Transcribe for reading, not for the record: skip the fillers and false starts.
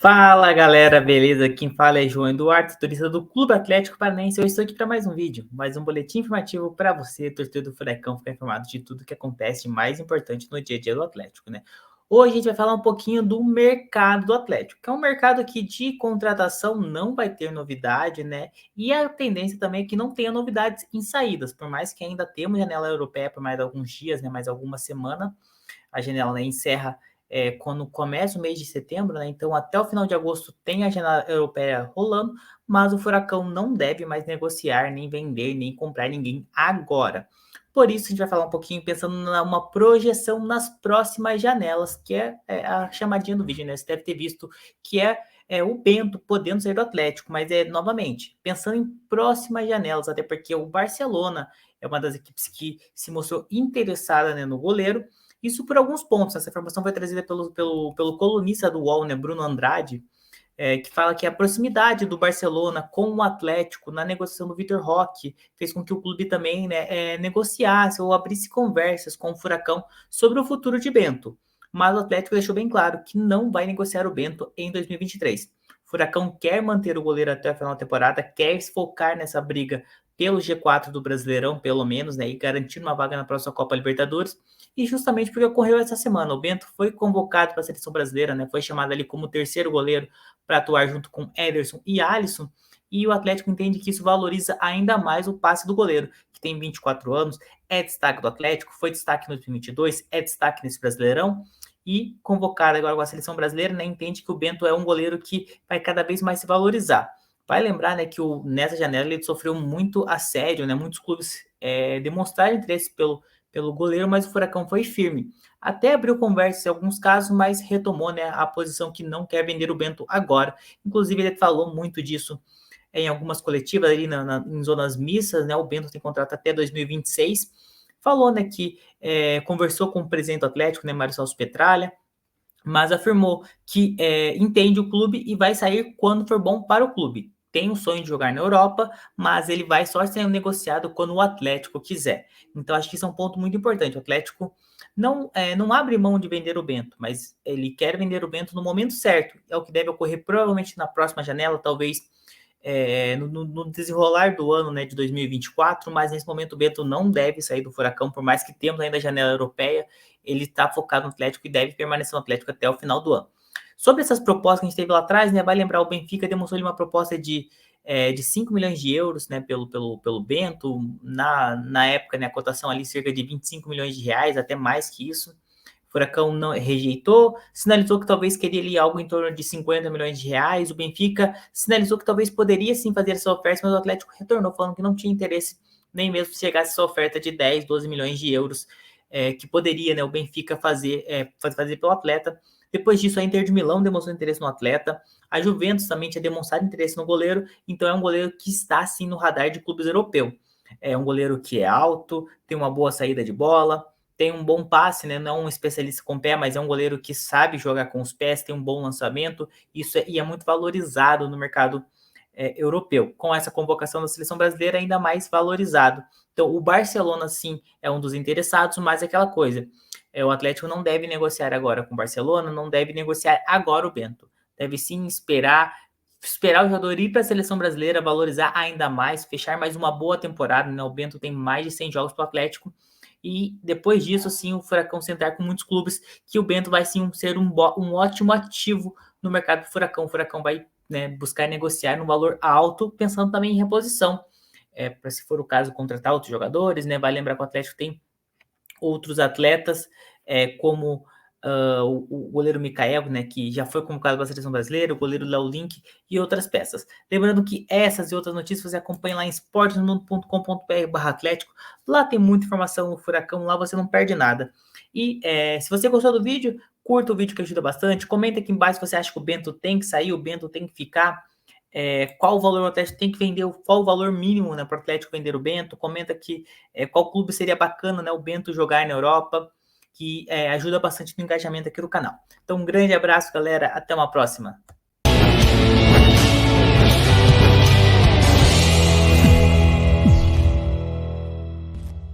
Fala galera, beleza? Quem fala é João Eduardo, torcedor do Clube Atlético Paranaense. Eu estou aqui para mais um vídeo, mais um boletim informativo para você, torcedor do Furacão, ficar informado de tudo que acontece de mais importante no dia a dia do Atlético, né? Hoje a gente vai falar um pouquinho do mercado do Atlético, que é um mercado que de contratação não vai ter novidade, né? E a tendência também é que não tenha novidades em saídas, por mais que ainda temos janela europeia por mais alguns dias, né? Mais alguma semana. A janela, né, encerra quando começa o mês de setembro, né? Então até o final de agosto tem a janela europeia rolando, mas o Furacão não deve mais negociar, nem vender, nem comprar ninguém agora. Por isso a gente vai falar um pouquinho pensando numa projeção nas próximas janelas, que é a chamadinha do vídeo, né? Você deve ter visto que é o Bento podendo sair do Atlético, mas novamente, pensando em próximas janelas, até porque o Barcelona é uma das equipes que se mostrou interessada, né, no goleiro. Isso por alguns pontos. Essa informação foi trazida pelo colunista do UOL, né, Bruno Andrade, que fala que a proximidade do Barcelona com o Atlético na negociação do Vitor Roque fez com que o clube também, né, negociasse ou abrisse conversas com o Furacão sobre o futuro de Bento. Mas o Atlético deixou bem claro que não vai negociar o Bento em 2023. O Furacão quer manter o goleiro até a final da temporada, quer se focar nessa briga pelo G4 do Brasileirão, pelo menos, né, e garantir uma vaga na próxima Copa Libertadores. E justamente porque ocorreu essa semana, o Bento foi convocado para a seleção brasileira, né, foi chamado ali como terceiro goleiro para atuar junto com Ederson e Alisson, e o Atlético entende que isso valoriza ainda mais o passe do goleiro, que tem 24 anos, é destaque do Atlético, foi destaque no 2022, é destaque nesse Brasileirão, e convocado agora com a seleção brasileira, né, entende que o Bento é um goleiro que vai cada vez mais se valorizar. Vai lembrar, né, que nessa janela ele sofreu muito assédio, né, muitos clubes demonstraram interesse pelo goleiro, mas o Furacão foi firme. Até abriu conversas em alguns casos, mas retomou, né, a posição que não quer vender o Bento agora. Inclusive, ele falou muito disso em algumas coletivas ali em zonas mistas, né? O Bento tem contrato até 2026. Falou, né, que conversou com o presidente do Atlético, né, Mário Celso Petralha, mas afirmou que entende o clube e vai sair quando for bom para o clube. Tem um sonho de jogar na Europa, mas ele vai só ser negociado quando o Atlético quiser. Então, acho que isso é um ponto muito importante. O Atlético não abre mão de vender o Bento, mas ele quer vender o Bento no momento certo. É o que deve ocorrer provavelmente na próxima janela, talvez no desenrolar do ano, né, de 2024, mas nesse momento o Bento não deve sair do Furacão, por mais que temos ainda a janela europeia, ele está focado no Atlético e deve permanecer no Atlético até o final do ano. Sobre essas propostas que a gente teve lá atrás, né, vai lembrar, o Benfica demonstrou uma proposta de 5 milhões de euros, né, pelo Bento, na época, né, a cotação ali cerca de 25 milhões de reais, até mais que isso. O Furacão não rejeitou, sinalizou que talvez queria ali algo em torno de 50 milhões de reais. O Benfica sinalizou que talvez poderia sim fazer essa oferta, mas o Atlético retornou falando que não tinha interesse nem mesmo se chegasse essa oferta de 10, 12 milhões de euros que poderia, né, o Benfica fazer pelo atleta. Depois disso, a Inter de Milão demonstrou interesse no atleta. A Juventus também tinha demonstrado interesse no goleiro, então é um goleiro que está sim no radar de clubes europeus. É um goleiro que é alto, tem uma boa saída de bola, tem um bom passe, né? Não um especialista com pé, mas é um goleiro que sabe jogar com os pés, tem um bom lançamento, e é muito valorizado no mercado europeu. Com essa convocação da seleção brasileira, ainda mais valorizado. Então, o Barcelona, sim, é um dos interessados, mas é aquela coisa. O Atlético não deve negociar agora com o Barcelona, não deve negociar agora o Bento. Deve sim esperar o jogador ir para a seleção brasileira, valorizar ainda mais, fechar mais uma boa temporada, né? O Bento tem mais de 100 jogos para o Atlético, e depois disso, sim, o Furacão sentar com muitos clubes, que o Bento vai sim ser um ótimo ativo no mercado do Furacão. O Furacão vai, né, buscar negociar no valor alto, pensando também em reposição, para, se for o caso, contratar outros jogadores, né? Vai lembrar que o Atlético tem outros atletas, como o goleiro Mikael, né, que já foi convocado para a seleção brasileira, o goleiro Léo Link e outras peças. Lembrando que essas e outras notícias você acompanha lá em esportesmundo.com.br/atlético. Lá tem muita informação no Furacão, lá você não perde nada. E se você gostou do vídeo, curta o vídeo que ajuda bastante. Comenta aqui embaixo se você acha que o Bento tem que sair, o Bento tem que ficar. Qual o valor o Atlético tem que vender, qual o valor mínimo, né, para o Atlético vender o Bento. Comenta aqui qual clube seria bacana, né, o Bento jogar na Europa, que ajuda bastante no engajamento aqui do canal. Então, um grande abraço, galera, até uma próxima.